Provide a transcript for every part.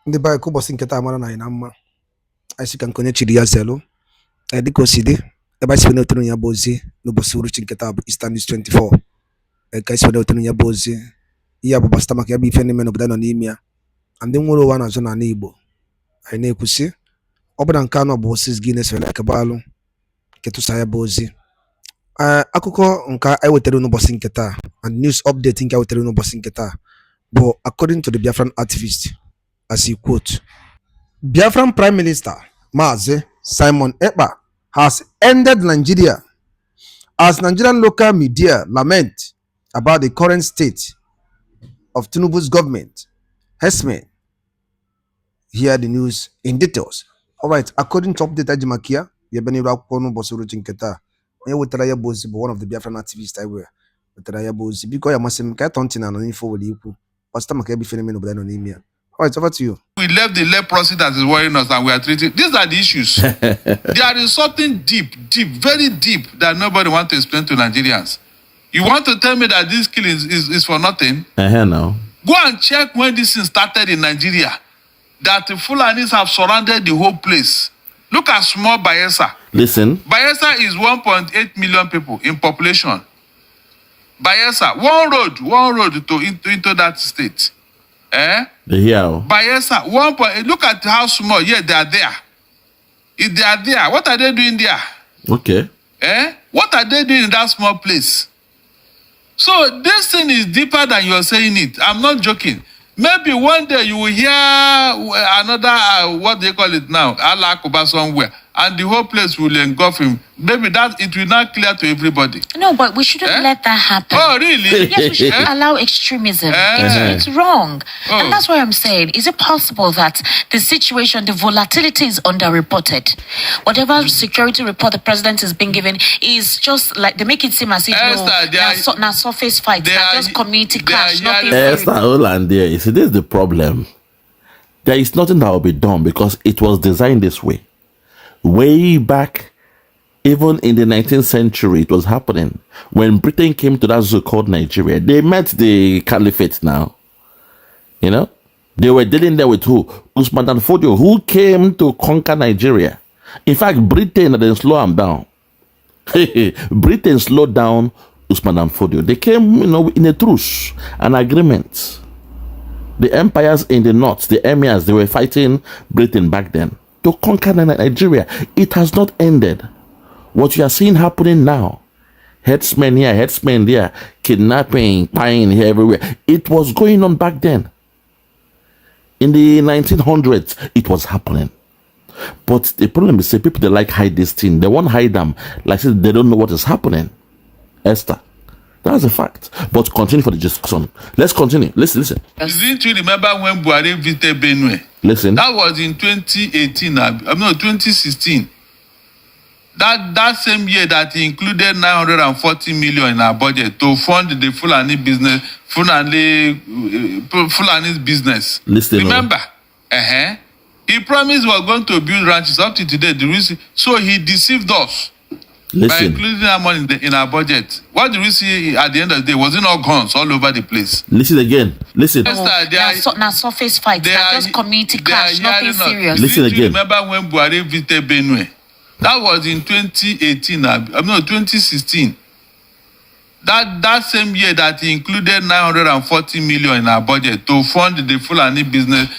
Ndị be anyị ka ụbọchị nketa mara na anyị na mma anyị sị ka nke onye chiri ya zelu dịka o si dị ebe anyị si na-etere ya bụ ozi n'ụbọchị uruchi nketa bụ Eastern News 24 ka anyị si na-etere ya bụ ozi ihe a bụ gbasịta maka ya bụ ife n'ime n'obodo nọ n'ime ya na ndị nwere ụwa na-azụ n'ala Igbo anyị na-ekwusi ọ bụ na nke anọ bụ osis gị na-esere ekebalụ ketụsa ya bụ ozi akụkọ nke anyị wetara n'ụbọchị nketa and news update nke anyị wetara n'ụbọchị nketa bụ according to the Biafran activist. As he quote, Biafran Prime Minister Mazi Simon Ekpa has ended Nigeria as Nigerian local media lament about the current state of Tinubu's government. Hesman, hear the news in details. All right, according to update Ajimakia, Yabeni Rakono Bosuruchi Nketa, Yawutaraya Bozi, one of the Biafran activists I wear. Utaraya Bozi, because I must say, Tontina and info with you. Pastor Makabi phenomenon of Danomia. All right, over to you. We left the leprosy that is worrying us and we are treating. These are the issues. There is something deep, very deep that nobody wants to explain to Nigerians. You want to tell me that this killing is for nothing? No. Go and check when this thing started in Nigeria. That the Fulanis have surrounded the whole place. Look at small Bayelsa. Listen. Bayelsa is 1.8 million people in population. Bayelsa, one road into that state. Yeah. Bayelsa, look at how small. Yeah, they are there. If they are there, what are they doing there? Okay. What are they doing in that small place? So this thing is deeper than you're saying it. I'm not joking. Maybe one day you will hear another, what they call it now, Allah Kuba somewhere, and the whole place will engulf him. Maybe that it will not clear to everybody. No, but we shouldn't let that happen. Oh, really? Yes, we shouldn't allow extremism. It's wrong. And that's why I'm saying, is it possible that the situation, the volatility is underreported? Whatever security report the president is being given is just like, they make it seem as if now surface fights, just community clash. You see, this is the problem. There is nothing that will be done because it was designed this way. Way back, even in the 19th century, it was happening. When Britain came to that zoo called Nigeria, they met the caliphate now. You know? They were dealing there with who? Usman Dan Fodio, who came to conquer Nigeria. In fact, Britain didn't slow him down. Britain slowed down Usman Dan Fodio. They came, in a truce, an agreement. The empires in the north, the emirs, they were fighting Britain back then to conquer Nigeria. It has not ended. What you are seeing happening now, headsmen here, headsmen there, kidnapping, prying here, everywhere. It was going on back then. In the 1900s, it was happening. But the problem is, people, they like hide this thing. They won't hide them. Like I said, they don't know what is happening. Esther. That's a fact. But continue for the discussion. Let's continue. Listen. Didn't you remember when Buhari visited Benue? Listen. That was in 2018. 2016. That same year that he included 940 million in our budget to fund the Fulani business, Fulani's business. Listen. Remember? He promised we were going to build ranches up to today. So he deceived us. Listen. By including that money in our budget. What do we see at the end of the day? Was it not guns all over the place? Listen again. Listen. Now surface fights, just community clash, nothing serious. Listen again. Do you remember when Buhari visited Benue? That was in 2018. 2016. That same year that he included 940 million in our budget to fund the Fulani business,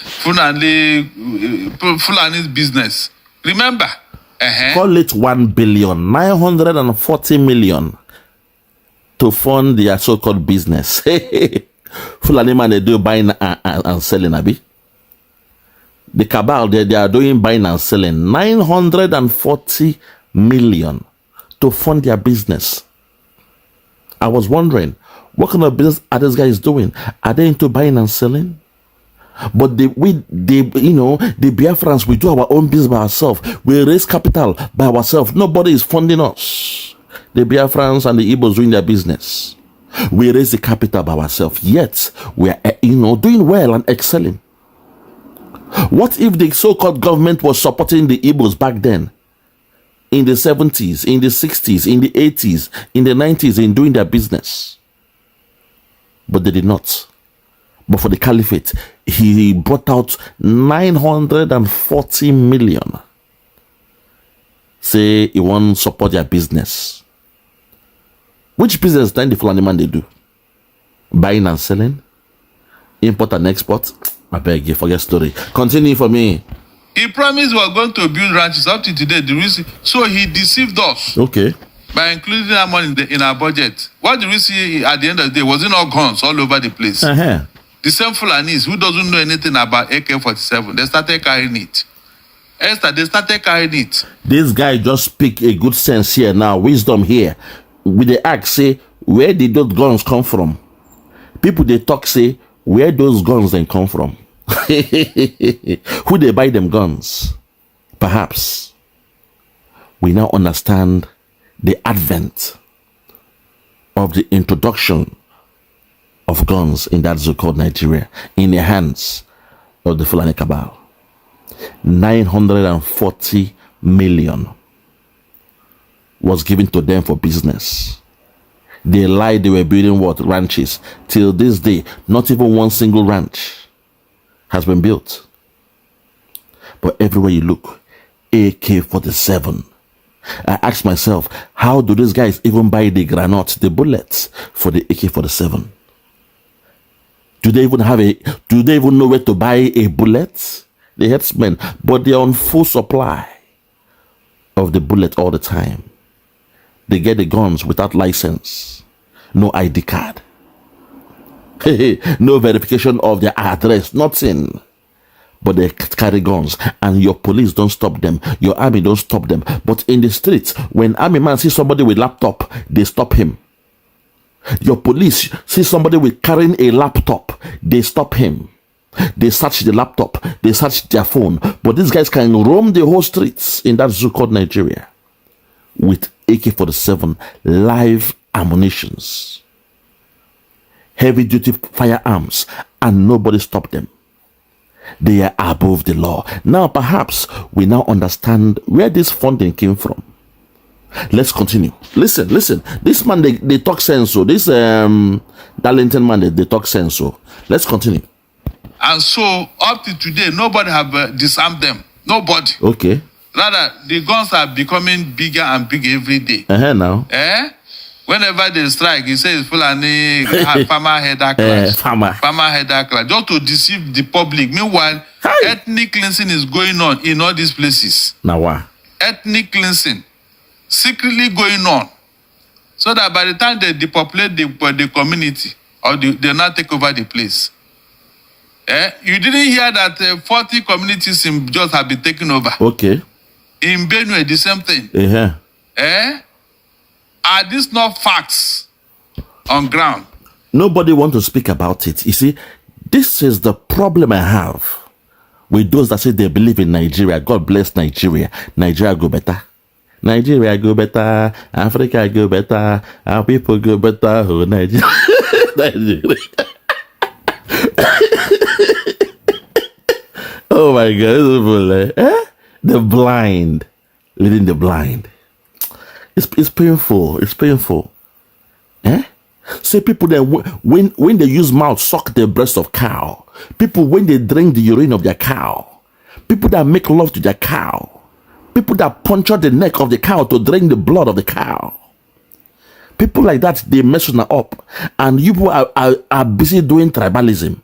Fulani's business. Remember? Call it 1,940 million to fund their so-called business. Fulani man, they do buying and selling, Abi. The cabal, they are doing buying and selling 940 million to fund their business. I was wondering, what kind of business are these guys doing? Are they into buying and selling? But the Biafrans, we do our own business by ourselves. We raise capital by ourselves. Nobody is funding us. The Biafrans and the Igbos doing their business. We raise the capital by ourselves. Yet, we are, doing well and excelling. What if the so-called government was supporting the Igbos back then? In the 70s, in the 60s, in the 80s, in the 90s, in doing their business? But they did not. But for the caliphate, he brought out 940 million. Say he won't support their business. Which business then the Fulani man they do? Buying and selling? Import and export? I beg you, forget story. Continue for me. He promised we were going to build ranches. Up to today, so he deceived us. Okay. By including that money in our budget. What do we see at the end of the day? Was it not guns all over the place? Uh-huh. The same Fulanis who doesn't know anything about AK-47, they started carrying it. Esther, they started carrying it. This guy just speak a good sense here now, wisdom here. With the act say, where did those guns come from? People they talk say, where those guns then come from? Who they buy them guns? Perhaps we now understand the advent of the introduction of guns in that so-called Nigeria in the hands of the Fulani cabal. 940 million was given to them for business. They lied they were building what? Ranches. Till this day, not even one single ranch has been built. But everywhere you look, AK-47. I asked myself, how do these guys even buy the granite, the bullets for the AK-47? Do they even know where to buy a bullet? The headsmen, but they're on full supply of the bullet all the time. They get the guns without license, no ID card, no verification of their address, nothing. But they carry guns, and your police don't stop them, your army don't stop them. But in the streets, when army man sees somebody with laptop, they stop him. Your police see somebody with carrying a laptop, they stop him. They search the laptop, they search their phone. But these guys can roam the whole streets in that zoo called Nigeria with AK-47 live ammunitions, heavy duty firearms, and nobody stopped them. They are above the law. Now perhaps we now understand where this funding came from. Let's continue. Listen. This man, they talk sense. So this Darlington man, they talk sense. So let's continue. And so up to today, nobody have disarmed them. Nobody. Okay. Rather, the guns are becoming bigger and bigger every day. Now. Whenever they strike, he says Fulani farmer header clash. Farmer header clash. Just to deceive the public. Meanwhile, ethnic cleansing is going on in all these places. Now what? Ethnic cleansing. Secretly going on. So that by the time they depopulate the community, or they now take over the place. You didn't hear that 40 communities in Jos have been taken over. Okay. In Benue, the same thing. Are these not facts on ground? Nobody wants to speak about it. You see, this is the problem I have with those that say they believe in Nigeria. God bless Nigeria. Nigeria go better. Nigeria go better. Africa go better. Our people go better. Oh, Nigeria. Nigeria. Oh my God. The blind leading the blind. It's painful. It's painful. Say people that when they use mouth suck the breast of cow. People when they drink the urine of their cow. People that make love to their cow. People that puncture the neck of the cow to drink the blood of the cow. People like that, they mess up. And you people are busy doing tribalism.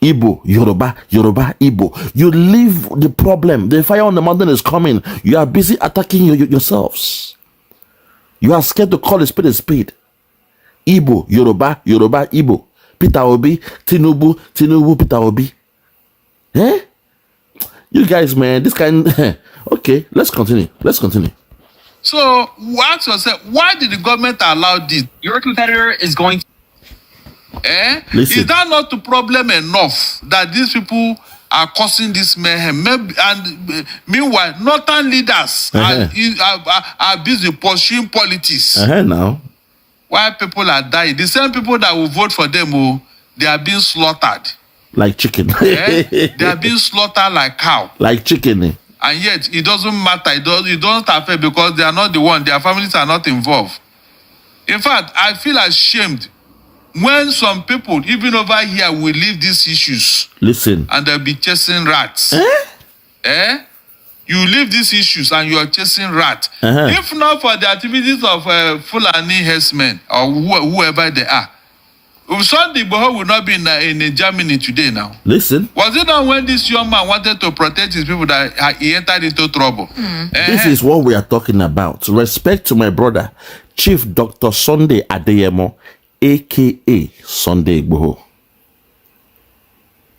Igbo, Yoruba, Igbo. You leave the problem. The fire on the mountain is coming. You are busy attacking yourselves. You are scared to call a spade. Igbo, Yoruba, Igbo. Peter Obi, Tinubu, Peter Obi. You guys, man, this kind... Okay, let's continue. So, ask yourself, why did the government allow this? Your competitor is going to... Listen. Is that not the problem enough that these people are causing this mayhem? And meanwhile, northern leaders are busy pursuing politics. Now. Why people are dying? The same people that will vote for them, they are being slaughtered. Like chicken. They are being slaughtered like cow. Like chicken. And yet, it doesn't matter. It doesn't affect because they are not the one. Their families are not involved. In fact, I feel ashamed when some people, even over here, will leave these issues. Listen. And they'll be chasing rats. You leave these issues and you are chasing rats. If not for the activities of Fulani herdsmen or whoever they are, Sunday Boho will not be in Germany today now. Listen. Was it not when this young man wanted to protect his people that he entered into trouble? This is what we are talking about. Respect to my brother, Chief Dr. Sunday Adeyemo, a.k.a. Sunday Boho.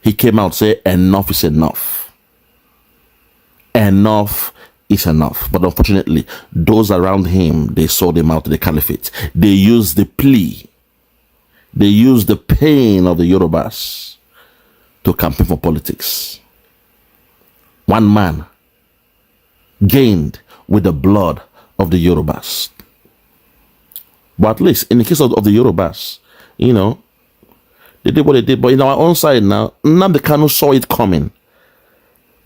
He came out and said, enough is enough. Enough is enough. But unfortunately, those around him, they sold him out to the caliphate. They used the plea. They used the pain of the Yorubas to campaign for politics. One man gained with the blood of the Yorubas. But at least in the case of the Yorubas, you know, they did what they did. But in our own side now, Nnamdi Kanu saw it coming.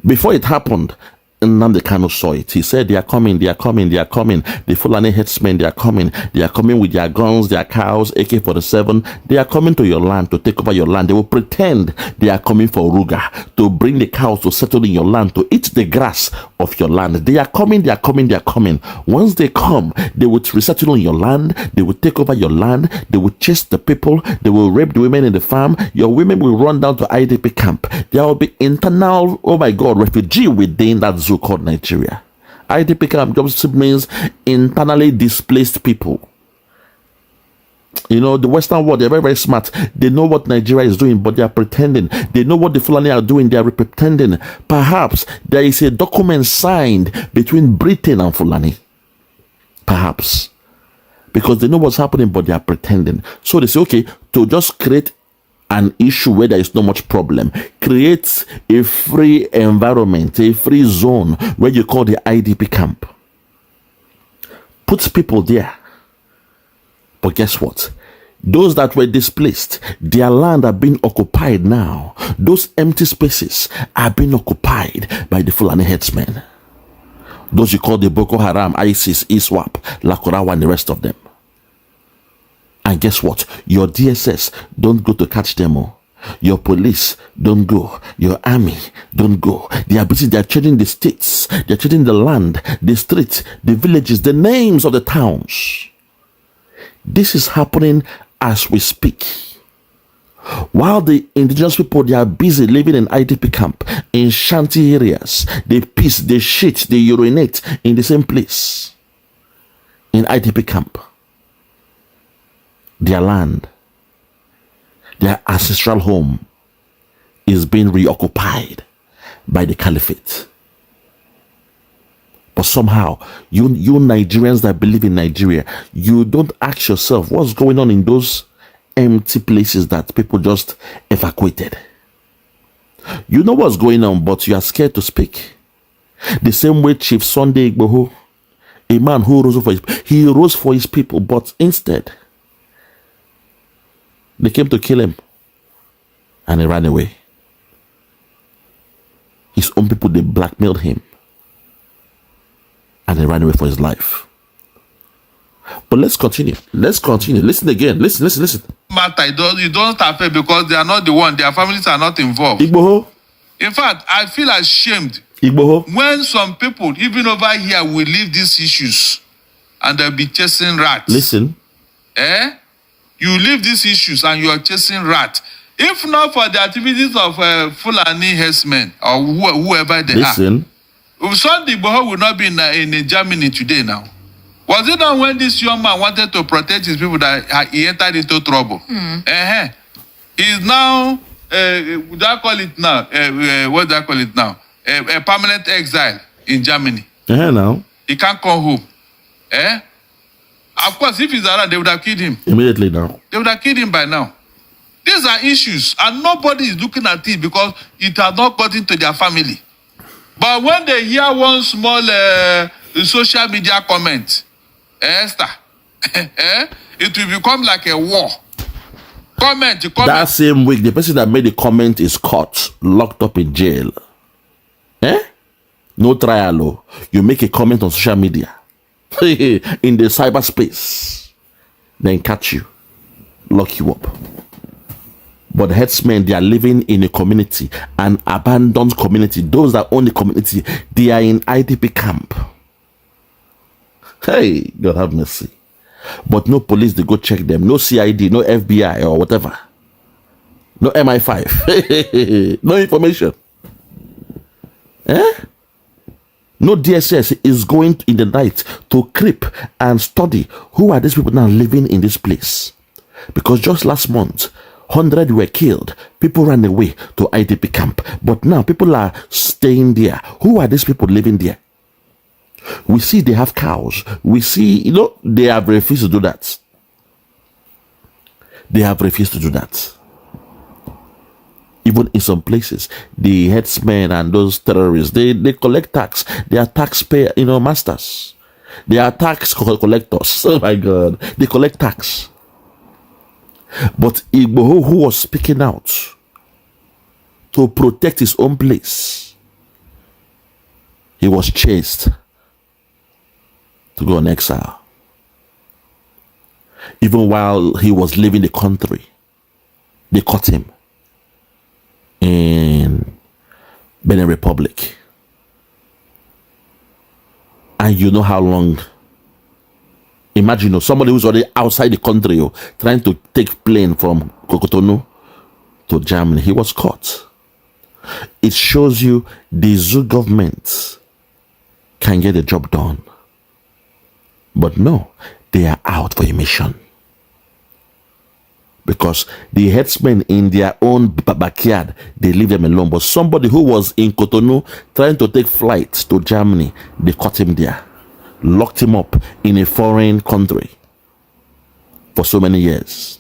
Before it happened, Nnamdi Kanu saw it. He said, they are coming, they are coming, they are coming. The Fulani headsmen, they are coming. They are coming with their guns, their cows, AK-47. They are coming to your land to take over your land. They will pretend they are coming for Ruga, to bring the cows to settle in your land, to eat the grass of your land. They are coming, they are coming, they are coming. Once they come, they will resettle in your land. They will take over your land. They will chase the people. They will rape the women in the farm. Your women will run down to IDP camp. There will be internal, oh my God, refugee within that zoo called Nigeria. IDP camp just means internally displaced people. You know, the Western world, they're very, very smart. They know what Nigeria is doing, but they are pretending. They know what the Fulani are doing, they are pretending. Perhaps there is a document signed between Britain and Fulani. Perhaps. Because they know what's happening, but they are pretending. So they say, okay, to just create an issue where there is no much problem, create a free environment, a free zone where you call the IDP camp. Put people there. But guess what? Those that were displaced, their land are being occupied now. Those empty spaces are being occupied by the Fulani headsmen. Those you call the Boko Haram, ISIS, ISWAP, Lakurawa, and the rest of them. And guess what? Your DSS don't go to catch them all. Your police don't go. Your army don't go. They are busy. They are changing the states. They are changing the land, the streets, the villages, the names of the towns. This is happening as we speak. While the indigenous people, they are busy living in IDP camp, in shanty areas. They piss, they shit, they urinate in the same place. In IDP camp. Their land, their ancestral home is being reoccupied by the caliphate. But somehow, you Nigerians that believe in Nigeria, you don't ask yourself what's going on in those empty places that people just evacuated. You know what's going on, but you are scared to speak. The same way Chief Sunday Igboho, a man who rose for his people, but instead, they came to kill him and he ran away. His own people, they blackmailed him and he ran away for his life. But let's continue. Let's continue. Listen again. Listen. Matter, you don't affect because they are not the one. Their families are not involved. Igboho. In fact, I feel ashamed Igboho. when some people, even over here, will leave these issues and they'll be chasing rats. Listen. You leave these issues and you are chasing rats. If not for the activities of Fulani herdsmen or whoever they Listen. are, Sunday Boho will not be in Germany today now. Was it not when this young man wanted to protect his people that he entered into trouble? He's now, what do I call it now? A permanent exile in Germany. Now. He can't come home. Of course, if he's around, they would have killed him. Immediately now. They would have killed him by now. These are issues, and nobody is looking at it because it has not got into their family. But when they hear one small social media comment, Esther, it will become like a war. Comment. That same week, the person that made the comment is caught, locked up in jail. No trial. You make a comment on social media, in the cyberspace, then catch you. lock you up. But the headsmen, they are living in a community, an abandoned community. Those that own the community, they are in IDP camp. Hey, God have mercy. But no police, they go check them. No CID, no FBI or whatever. No MI5. No information. No DSS is going in the night to creep and study who are these people now living in this place. Because just last month, 100 were killed. People ran away to IDP camp. But now people are staying there. Who are these people living there? We see they have cows. We see, they have refused to do that. They have refused to do that. Even in some places, the headsmen and those terrorists, they collect tax. They are taxpayer, masters. They are tax collectors. Oh my God. They collect tax. But Igboho, who was speaking out to protect his own place, he was chased to go on exile. Even while he was leaving the country, they caught him in Benin Republic. And you know how long. Imagine somebody who's already outside the country trying to take plane from Cotonou to Germany. He was caught. It shows you the zoo government can get the job done. But no, they are out for a mission. Because the headsmen in their own backyard, they leave them alone. But somebody who was in Cotonou trying to take flight to Germany, they caught him there. Locked him up in a foreign country for so many years.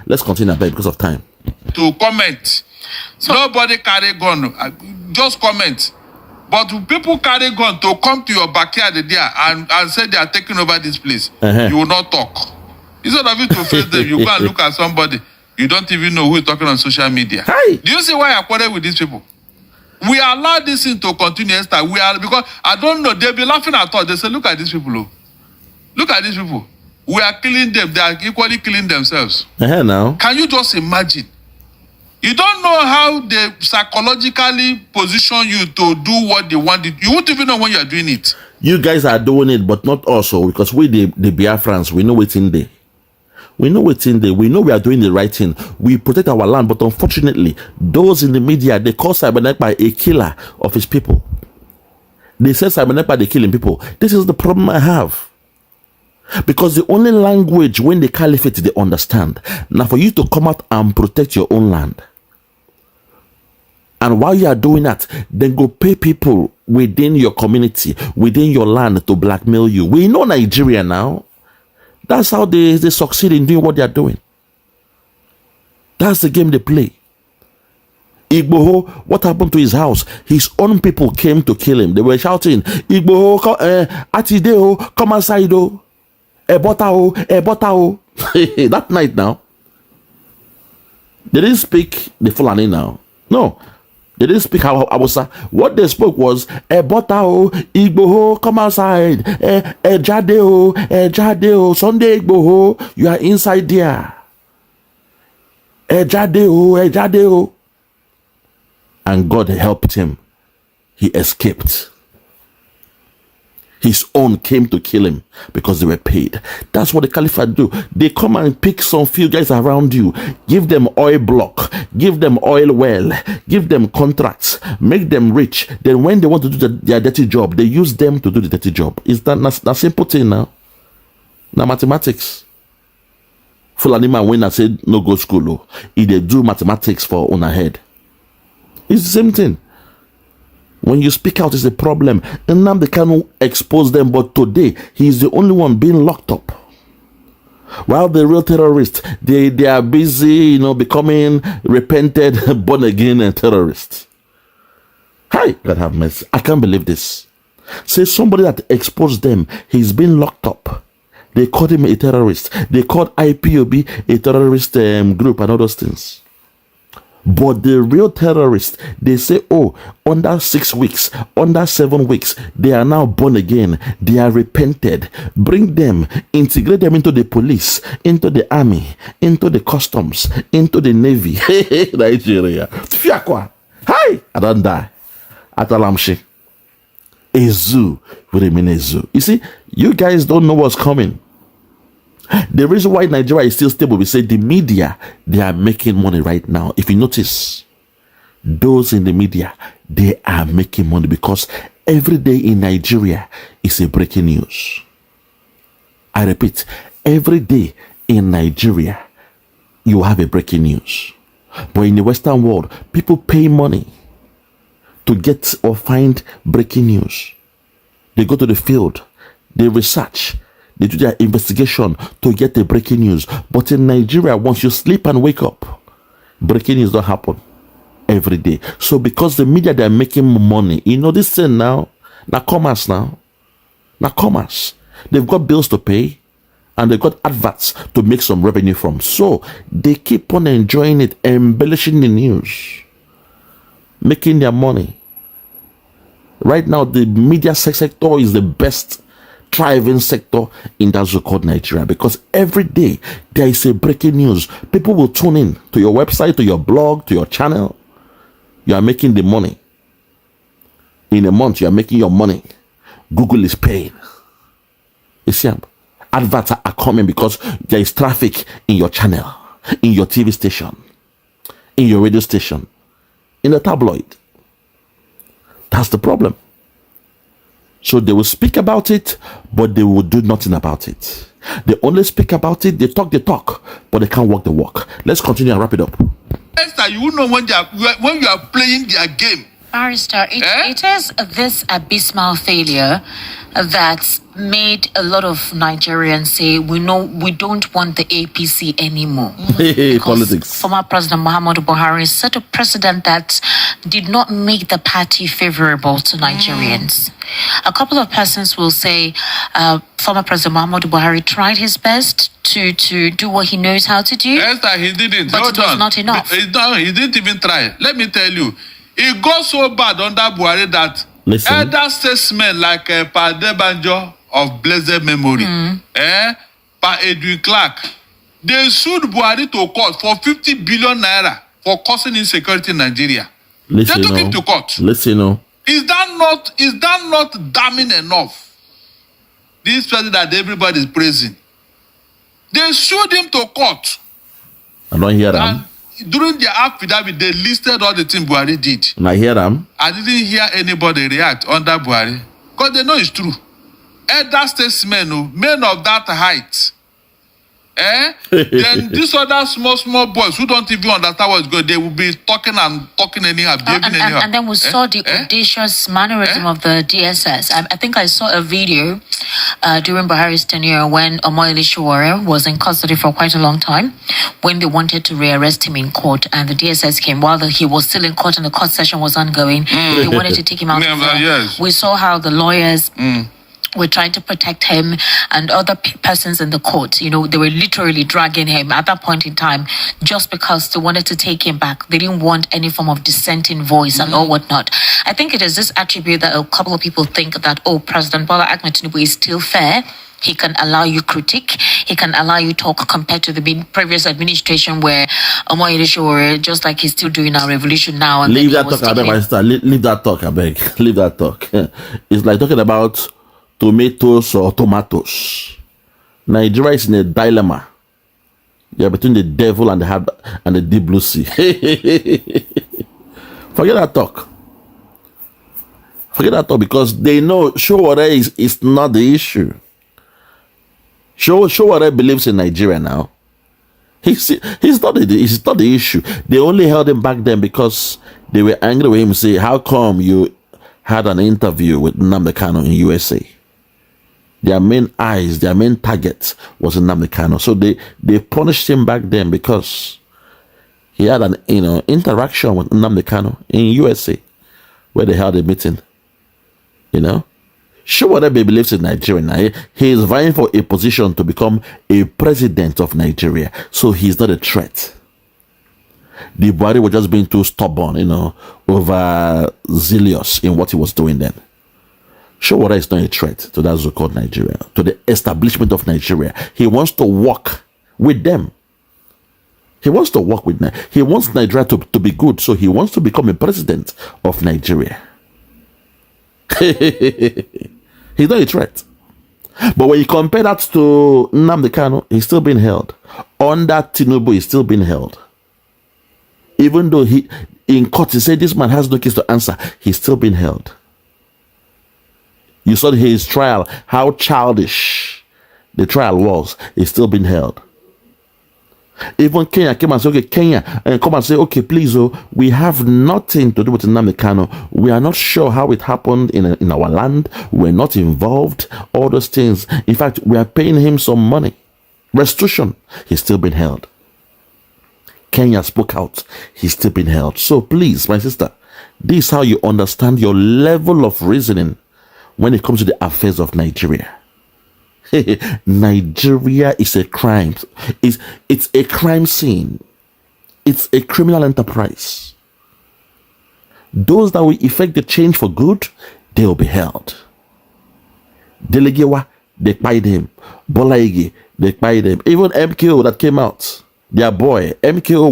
Let's continue because of time. To comment. Nobody carry gun. Just comment. But people carry gun to come to your backyard there and say they are taking over this place. You will not talk. Instead of you to face them, you go and look at somebody. You don't even know who is talking on social media. Hi. Do you see why I quarrel with these people? We allow this thing to continue, Esther. Because I don't know, they'll be laughing at us. They say, look at these people. Look at these people. We are killing them. They are equally killing themselves. Now. Can you just imagine? You don't know how they psychologically position you to do what they want. You won't even know when you are doing it. You guys are doing it, but not also because we, the Biafrans, we know what's in there. We know what's in there. We know we are doing the right thing. We protect our land, but unfortunately, those in the media, they call Ekpa a killer of his people. They say Ekpa they killing people. This is the problem I have. Because the only language when the caliphate they understand. Now for you to come out and protect your own land. And while you are doing that, then go pay people within your community, within your land to blackmail you. We know Nigeria now. That's how they succeed in doing what they are doing. That's the game they play. Igboho, what happened to his house? His own people came to kill him. They were shouting, Igboho, Atideo, come outside, Ebotao, Ebotao. That night now. They didn't speak the Fulani now. No. They didn't speak Hausa. What they spoke was, Ebotao, Igboho, come outside. Ejadeo, Ejadeo, Sunday Igboho, you are inside there. Ejadeo, Ejadeo. And God helped him. He escaped. His own came to kill him because they were paid. That's what the caliphate do. They come and pick some few guys around you, give them oil block, give them oil well, give them contracts, make them rich. Then when they want to do their dirty job, they use them to do the dirty job. Is that simple thing now? Now mathematics. Fulani man when I said no go school, if they do mathematics for on head. It's the same thing. When you speak out, it's a problem. Nnamdi Kanu exposed them, but today, he's the only one being locked up. While the real terrorists, they are busy, becoming repented, born-again terrorists. Hi, God have mercy. I can't believe this. Say somebody that exposed them, he's been locked up. They called him a terrorist. They called IPOB a terrorist group and all those things. But the real terrorists, they say, oh, under 6 weeks, under 7 weeks, they are now born again. They are repented. Bring them, integrate them into the police, into the army, into the customs, into the navy. Nigeria. Fiakwa. Hi, I don't die. Atalamshi. A zoo will remain a zoo. You see, you guys don't know what's coming. The reason why Nigeria is still stable, we say the media, they are making money right now. If you notice, those in the media, they are making money because every day in Nigeria is a breaking news. I repeat, every day in Nigeria, you have a breaking news. But in the Western world, people pay money to get or find breaking news. They go to the field, they research, they do their investigation to get the breaking news. But in Nigeria, once you sleep and wake up, breaking news don't happen every day. So because the media, they're making money, you know this thing now commerce now. Now commerce. They've got bills to pay and they've got adverts to make some revenue from. So they keep on enjoying it, embellishing the news, making their money. Right now, the media sector is the best thriving sector in that so-called Nigeria because every day there is a breaking news. People will tune in to your website, to your blog, to your channel. You are making the money. In a month, you are making your money. Google is paying. You see, adverts are coming because there is traffic in your channel, in your TV station, in your radio station, in the tabloid. That's the problem. So they will speak about it, but they will do nothing about it. They only speak about it, they talk, but they can't walk the walk. Let's continue and wrap it up. Esther, you know when you are playing their game. Barrister, it is this abysmal failure that made a lot of Nigerians say, we don't want the APC anymore. Politics. Former President Muhammadu Buhari set a precedent that did not make the party favorable to Nigerians. A couple of persons will say former President Muhammadu Buhari tried his best to do what he knows how to do. Esther, he didn't. But it was not enough. He didn't even try. Let me tell you, it got so bad under Buhari that elder statesmen like Ekpa of blessed memory, Pa Edwin Clark, they sued Buhari to court for 50 billion naira for causing insecurity in Nigeria. They took him to court. Is that not damning enough? This president that everybody is praising. They sued him to court. I don't hear them. During the affidavit, they listed all the things Buhari did. And I hear them. I didn't hear anybody react under Buhari because they know it's true. Elder statesmen, men of that height, then these other small boys who don't even understand what's going on, they will be talking anyhow, behaving anyhow. And then we saw the audacious mannerism of the DSS. I think I saw a video during Buhari's tenure when Omoyele Sowore was in custody for quite a long time, when they wanted to rearrest him in court, and the DSS came while he was still in court and the court session was ongoing. They wanted to take him out. Yes. We saw how the lawyers were trying to protect him and other persons in the court. You know, they were literally dragging him at that point in time just because they wanted to take him back. They didn't want any form of dissenting voice and all whatnot. I think it is this attribute that a couple of people think that, President Bola Ahmed Tinubu is still fair. He can allow you critique. He can allow you talk compared to the previous administration where Omoyele Sowore, just like he's still doing our revolution now. And leave that talk, I beg, my sister. Leave that talk, I beg. Leave that talk. It's like talking about tomatoes or tomatoes. Nigeria is in a dilemma. They are between the devil and the deep blue sea. Forget that talk. Forget that talk because they know Sowore is not the issue. Sowore believes in Nigeria now. He's not the issue. They only held him back then because they were angry with him. Say, how come you had an interview with Nnamdi Kanu in USA? Their main eyes, their main target was Nnamdi Kanu. So they punished him back then because he had an interaction with Nnamdi Kanu in USA where they held a meeting. Sowore believes in Nigeria now. He is vying for a position to become a president of Nigeria. So he's not a threat. The Buhari was just being too stubborn, over zealous in what he was doing then. Showora is not a threat to that so-called Nigeria, to the establishment of Nigeria. He wants to work with them. He wants to work with Nigeria. He wants Nigeria to be good, so he wants to become a president of Nigeria. He's not a threat. But when you compare that to Nnamdi Kanu, he's still being held. Under Tinubu, he's still being held. Even though in court he said this man has no case to answer, he's still being held. You saw his trial, how childish the trial was. He's still being held. Even Kenya came and said, okay, Kenya, and come and say, okay, please, we have nothing to do with Nnamdi Kanu. We are not sure how it happened in our land. We're not involved. All those things. In fact, we are paying him some money. Restitution. He's still been held. Kenya spoke out. He's still been held. So please, my sister, this is how you understand your level of reasoning when it comes to the affairs of Nigeria. Nigeria is a crime. It's a crime scene. It's a criminal enterprise. Those that will effect the change for good, they will be held. Delegewa, they kpai him. Bolaigi, they kpai him. Even MKO that came out, their boy. MKO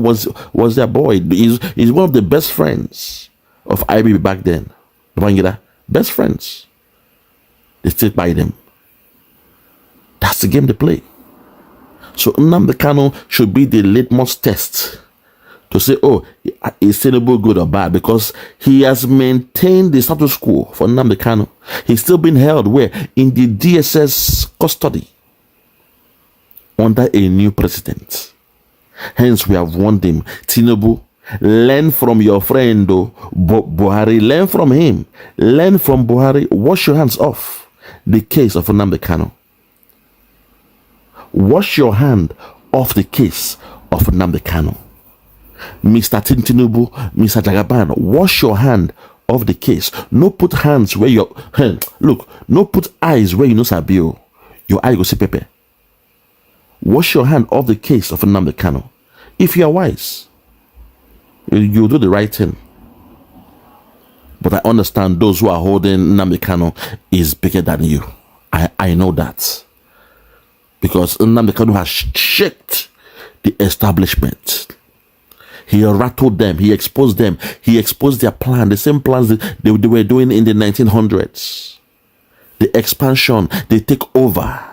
was their boy. He's one of the best friends of IBB back then. Best friends. They still kpai him. That's the game they play. So Nnamdi Kanu should be the litmus test to say, oh, is Tinubu good or bad? Because he has maintained the status quo for Nnamdi Kanu. He's still being held where? In the DSS custody under a new president. Hence, we have warned him. Tinubu, learn from your friend Buhari. Learn from him. Learn from Buhari. Wash your hands off the case of Nnamdi Kanu. Wash your hand off the case of Nnamdi Kanu. Mr. Tinubu, Mr. Jagaban, wash your hand off the case. No put hands where your look, no put eyes where you know Sabio. Your eye go see Pepe. Wash your hand off the case of Nnamdi Kanu. If you are wise, you do the right thing. But I understand those who are holding Nnamdi Kanu is bigger than you. I know that. Because Nnamdi Kanu has shaked the establishment. He rattled them. He exposed them. He exposed their plan. The same plans that they were doing in the 1900s. The expansion, the takeover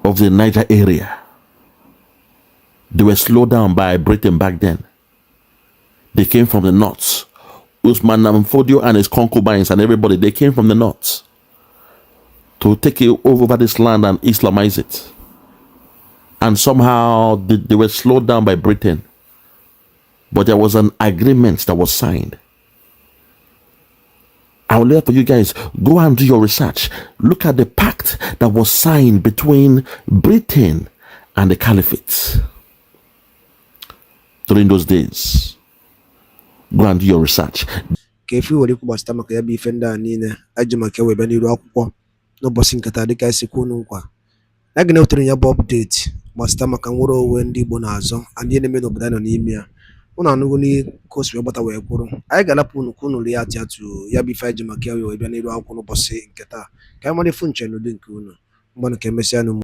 of the Niger area. They were slowed down by Britain back then. They came from the north. Usman Namfodio and his concubines and everybody, they came from the north to take over this land and Islamize it. And somehow they were slowed down by Britain. But there was an agreement that was signed. I will let for you guys, go and do your research. Look at the pact that was signed between Britain and the Caliphate during those days. Go and do your research. Kefi wali kubasta maka ya bifenda nina ajima kewe bani ru akwụkwọ n'ụbọchị nkata dịka isi kwuo nkwa. Na gị na-ewetere ya bụ update gbasịta maka nwere onwe ndị Igbo na-azọ ndị na-eme n'obodo nọ n'ime ya. Unu anụgo n'iko si gbata wee kwuru. Anyị ga-alapụ unu ka unu rie atụ ya bụ ife ajima kewe wee bịa n'iru akwụkwọ n'ụbọchị nkata. Ka anyị mara ifu nche n'ụdị nke unu. Mgbanụ ka emesịa